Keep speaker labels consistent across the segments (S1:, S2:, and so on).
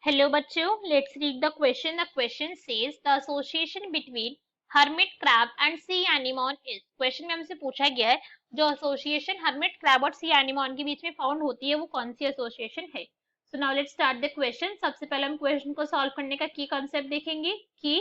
S1: Hello बच्चों, let's read the question. The question says the association between hermit crab and sea anemone is. Question में हमसे पूछा गया है जो association hermit crab और sea anemone के बीच में फाउंड होती है वो कौन सी association है. So now let's start the question. सबसे पहले हम क्वेश्चन को सॉल्व करने का की कॉन्सेप्ट देखेंगे. की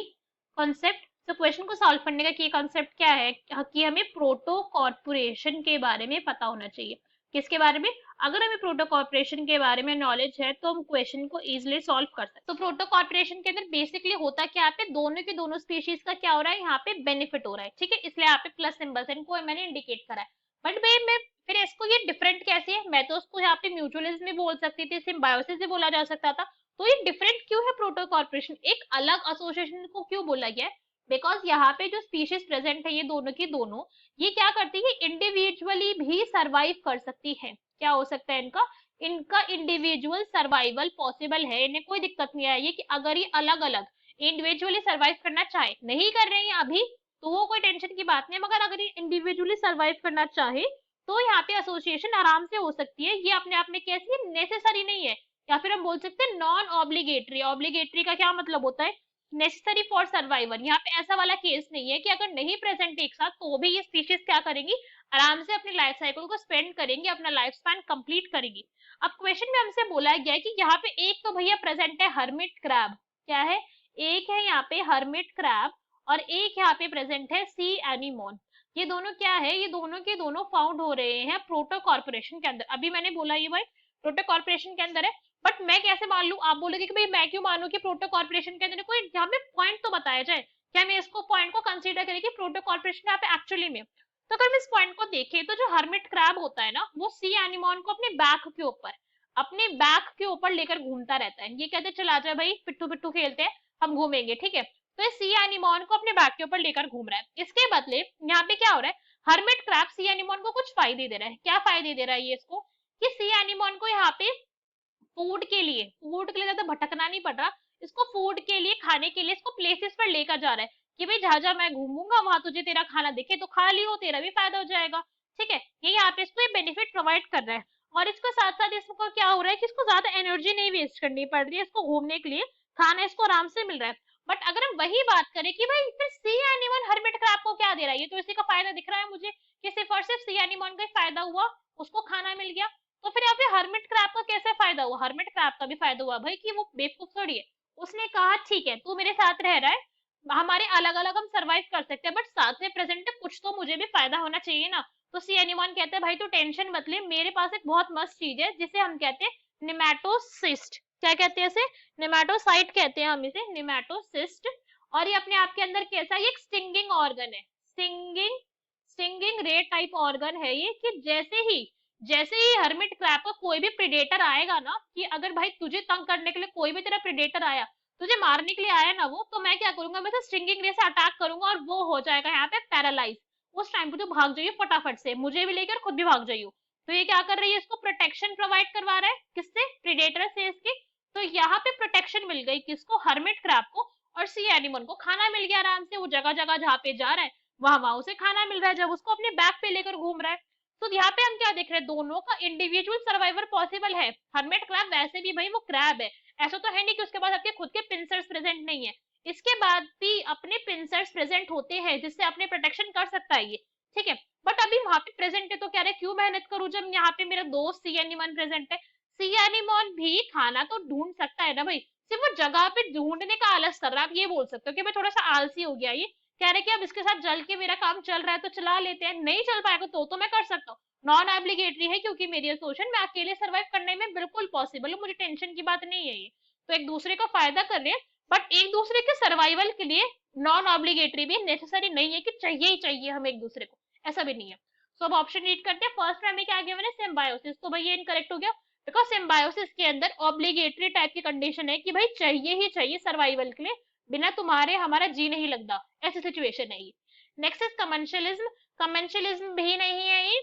S1: कॉन्सेप्ट. तो क्वेश्चन को सॉल्व करने का की कॉन्सेप्ट क्या है कि हमें प्रोटो कॉर्पोरेशन के बारे में पता होना चाहिए. किसके बारे में? अगर हमें प्रोटो कॉर्पोरेशन के बारे में नॉलेज है तो हम क्वेश्चन को इजीली सॉल्व कर सकते हैं. तो प्रोटो कॉर्पोरेशन के अंदर बेसिकली होता क्या, यहाँ पे दोनों के दोनों स्पीशीज का क्या हो रहा है, यहाँ पे बेनिफिट हो रहा है. ठीक है, इसलिए यहाँ पे प्लस सिंबल है, इनको मैंने इंडिकेट करा है. बट भाई मैं फिर इसको ये डिफरेंट कैसे है, मैं तो उसको यहाँ पे म्यूचुअलिज्म भी बोल सकती थी, सिम्बायोसिस भी बोला जा सकता था. तो ये डिफरेंट क्यों है? प्रोटो कॉर्पोरेशन एक अलग एसोसिएशन को क्यों बोला गया है? बिकॉज यहाँ पे जो स्पीशीज प्रेजेंट है ये दोनों की दोनों, ये क्या करती है, इंडिविजुअली भी सरवाइव कर सकती है. क्या हो सकता है इनका? इनका इंडिविजुअल सर्वाइवल पॉसिबल है, इन्हें कोई दिक्कत नहीं आई है कि अगर ये अलग अलग इंडिविजुअली सर्वाइव करना चाहे, नहीं कर रहे हैं अभी तो वो कोई टेंशन की बात नहीं, मगर अगर ये इंडिविजुअली सर्वाइव करना चाहे तो यहाँ पे एसोसिएशन आराम से हो सकती है. ये अपने आप में कैसी है, नेसेसरी नहीं है, या फिर हम बोल सकते हैं नॉन ऑब्लिगेटरी. ऑब्लिगेटरी का क्या मतलब होता है? Necessary for survival. यहाँ पे ऐसा वाला केस नहीं है कि अगर नहीं प्रेजेंट एक साथ तो भी ये स्पीशीज क्या करेंगी, आराम से अपनी लाइफ साइकिल को स्पेंड करेंगे, अपना लाइफ स्पैन कंप्लीट करेंगी. अब क्वेश्चन में हमसे बोला गया है कि यहाँ पे एक तो भैया प्रेजेंट है हर्मिट क्रैब. क्या है? एक है यहाँ पे हर्मिट क्रैब और एक यहाँ पे प्रेजेंट है सी एनीमोन. ये दोनों क्या है, ये दोनों के दोनों फाउंड हो रहे हैं प्रोटो कॉर्पोरेशन के अंदर. अभी मैंने बोला ये भाई प्रोटो कॉर्पोरेशन के अंदर है. बट मैं कैसे मान लूं? आप बोलोगे कि भाई मैं क्यों मानूं कि प्रोटो कॉर्पोरेशन के अंदर कोई यहाँ पे पॉइंट तो बताया जाए, क्या मैं इसको पॉइंट को कंसीडर करें कि प्रोटो कॉर्पोरेशन यहाँ पे एक्चुअली में. तो अगर हम इस पॉइंट को देखें तो जो हर्मिट क्रैब होता है ना, वो सी एनिमोन को अपने बैक के ऊपर लेकर घूमता रहता है. ये कहते चल आ जाए भाई, पिट्ठू पिट्ठू खेलते हैं, हम घूमेंगे. ठीक है, तो ये सी एनिमोन को अपने बैक के ऊपर लेकर घूम रहा है. इसके बदले यहाँ पे क्या हो रहा है, हर्मिट क्रैब सी एनिमोन को कुछ फायदे दे रहा है. क्या फायदे दे रहा है ये इसको, कि सी एनिमोन को यहाँ पे फूड के लिए ज्यादा भटकना नहीं पड़ रहा. इसको फूड के लिए, खाने के लिए इसको प्लेसेस पर लेकर जा रहा है कि भाई जहां जहां मैं घूमूंगा वहां तुझे तेरा खाना दिखे तो खा लियो, तेरा भी फायदा हो जाएगा. ठीक है, ये यहाँ पे इसको ये बेनिफिट प्रोवाइड कर रहा है. और इसके साथ साथ इसको क्या हो रहा है कि इसको ज्यादा एनर्जी नहीं वेस्ट करनी पड़ रही है, इसको घूमने के लिए खाना इसको आराम से मिल रहा है. बट अगर हम वही बात करें कि भाई फिर सी एनिमल हर्मिट क्रैब को क्या दे रहा है, ये तो इसी का फायदा दिख रहा है मुझे कि सिर्फ और सिर्फ सी एनिमल का ही फायदा हुआ, उसको खाना मिल गया. तो फिर यहाँ पे हर्मिट क्रैब का कैसे फायदा हुआ? हर्मिट क्रैब का भी फायदा हुआ भाई कि वो बेवकूफ थोड़ी है. उसने कहा ठीक है तू मेरे साथ रह रहा है, हमारे अलग अलग हम सरवाइव कर सकते हैं, बट साथ में प्रेजेंट है, कुछ तो मुझे भी फायदा होना चाहिए ना. तो सी एनिमॉन कहते हैं भाई तू टेंशन मत ले, मेरे पास एक बहुत मस्त चीज है जिसे हम कहते हैं निमेटोसिस्ट. क्या कहते हैं इसे? निमेटोसाइट कहते हैं हम इसे, निमेटोसिस्ट. और ये अपने आप के अंदर कैसा, ये एक स्टिंगिंग ऑर्गन है. स्टिंगिंग स्टिंगिंग रे टाइप ऑर्गन है ये, कि जैसे ही हर्मिट क्रैब का कोई भी प्रेडेटर आएगा ना, कि अगर भाई तुझे तंग करने के लिए कोई भी तेरा प्रेडेटर आया, तुझे मारने के लिए आया ना वो, तो मैं क्या करूंगा, मैं तो स्टिंगिंग रे से अटैक करूंगा और वो हो जाएगा यहाँ पे पैरालाइज. उस टाइम पे तो भाग जाइयो फटाफट से, मुझे भी लेकर खुद भी भाग जाइयो. तो ये क्या कर रही है, इसको प्रोटेक्शन प्रोवाइड करवा रहा है. किससे? प्रेडेटर से इसके. तो यहाँ पे प्रोटेक्शन मिल गई किसको? हर्मिट क्रैब को. और सी एनिमल को खाना मिल गया आराम से, वो जगह जगह जहाँ पे जा रहा है वहां वहां उसे खाना मिल रहा है, जब उसको अपने बैक पे लेकर घूम रहा है. तो यहाँ पे हम क्या देख रहे हैं, दोनों का इंडिविजुअल सर्वाइवल पॉसिबल है. हर्मिट क्रैब वैसे भी भाई वो क्रैब है, ऐसा तो है नहीं कि उसके पास आपके खुद के पिंसर्स प्रेजेंट नहीं है. इसके बाद भी अपने पिंसर्स प्रेजेंट होते हैं जिससे अपने प्रोटेक्शन कर सकता है ये. ठीक है, बट अभी वहां पे प्रेजेंट है तो कह रहे क्यों मेहनत करूं जब यहाँ पे मेरा दोस्त सी एनिमन प्रेजेंट है. सी एनिमन भी खाना तो ढूंढ सकता है ना भाई, सिर्फ वो जगह पे ढूंढने का आलस कर रहा है. आप ये बोल सकते हो कि भाई थोड़ा सा आलसी हो गया ये, कह रहे कि अब इसके साथ जल के मेरा काम चल रहा है तो चला लेते हैं, नहीं चल पाएगा तो मैं कर सकता हूँ. नॉन एब्लिगेटरी है क्योंकि मेरी एसोसिएशन में अकेले सर्वाइव करने में बिल्कुल पॉसिबल है, मुझे टेंशन की बात नहीं है ये. तो एक दूसरे का फायदा कर रहे हैं, बट एक दूसरे के सर्वाइवल के लिए नॉन ऑब्लिगेटरी भी नेसेसरी नहीं है कि चाहिए ही चाहिए हम एक दूसरे को, ऐसा भी नहीं है. सो अब ऑप्शन रीड करते हैं. फर्स्ट में क्या गिवन है, सिम्बायोसिस. तो भाई ये इनकरेक्ट हो गया, बिकॉज सिम्बायोसिस के अंदर ऑब्लिगेटरी टाइप की कंडीशन है कि भाई चाहिए ही चाहिए सर्वाइवल के लिए, बिना तुम्हारे हमारा जी नहीं लगता, ऐसी सिचुएशन है ये. Next is commercialism. कमर्शियलिज्म भी नहीं है ये,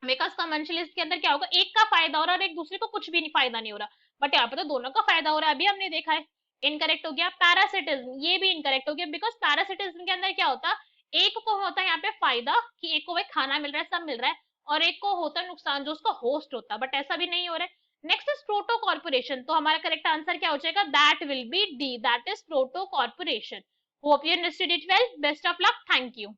S1: बिकॉज कमर्शियलिज्म के अंदर क्या होगा, एक का फायदा हो रहा है और एक दूसरे को कुछ भी नहीं फायदा नहीं हो रहा. बट यहाँ पे तो दोनों का फायदा हो रहा है, अभी हमने देखा है. इनकरेक्ट हो गया. पैरासिटिज्म, ये भी इनकरेक्ट हो गया, बिकॉज पैरासिटिज्म के अंदर क्या होता, एक को होता है यहाँ पे फायदा कि एक को भाई खाना मिल रहा है, सब मिल रहा है, और एक को होता है नुकसान जो उसका होस्ट होता है, बट ऐसा भी नहीं हो रहा है. नेक्स्ट इज प्रोटो कॉर्पोरेशन, तो हमारा करेक्ट आंसर क्या हो जाएगा, that will be D, that is proto corporation. Hope you understood it well, best of luck, thank you.